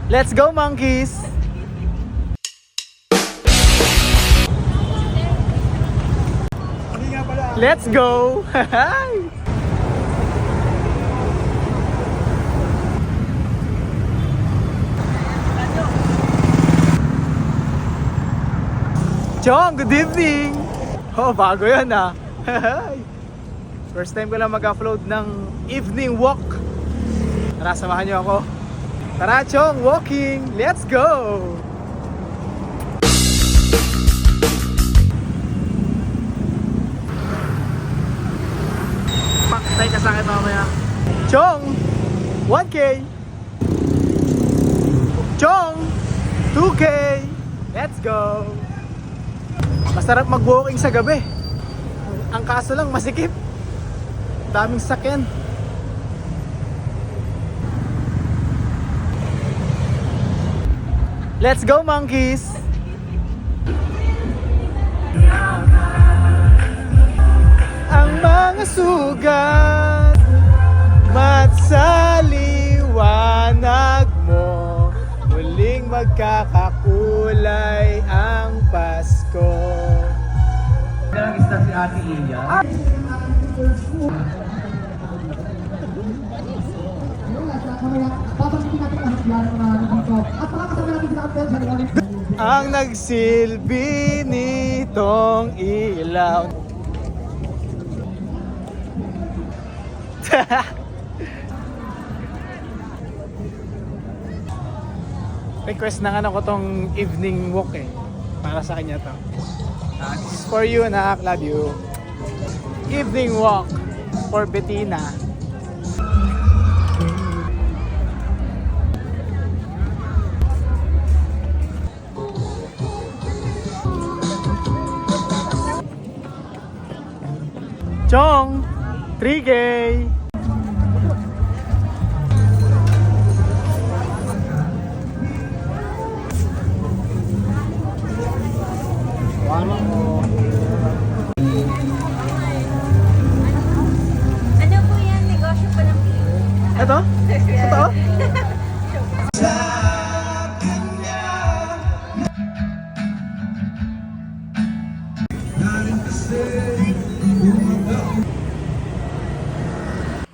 Let's go, monkeys! Let's go! Chong, good evening! Oh, bago yun ah. First time ko lang mag-upload ng evening walk. Tara, samahan niyo ako. Tara, Chong, walking! Let's go! Paktay ka sa akin mamaya. Chong! 1K! Chong! 2K! Let's go! Masarap mag-walking sa gabi. Ang kaso lang masikip. Daming sakyan. Let's go, monkeys! Ang mga sugat mat sa liwanag mo, muling magkakakulay ang Pasko. Ang isda si Ate Iya. Ang nagsilbi nitong ilaw. Request ng ano ko tong evening walk eh. Para sa kanya to. This is for you, anak. Love you. Evening walk for Bettina. Chong! 3K! Wala mo. Ano po yan? Negosyo pa lang po. Ito? Ito?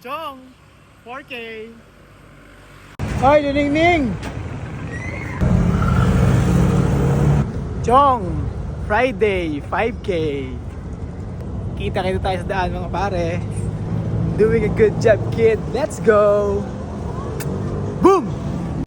Chong! 4K! Hoy, Niningning! Chong! Friday, 5K! Kita-kita tayo sa daan mga pare. Doing a good job, kid. Let's go! Boom!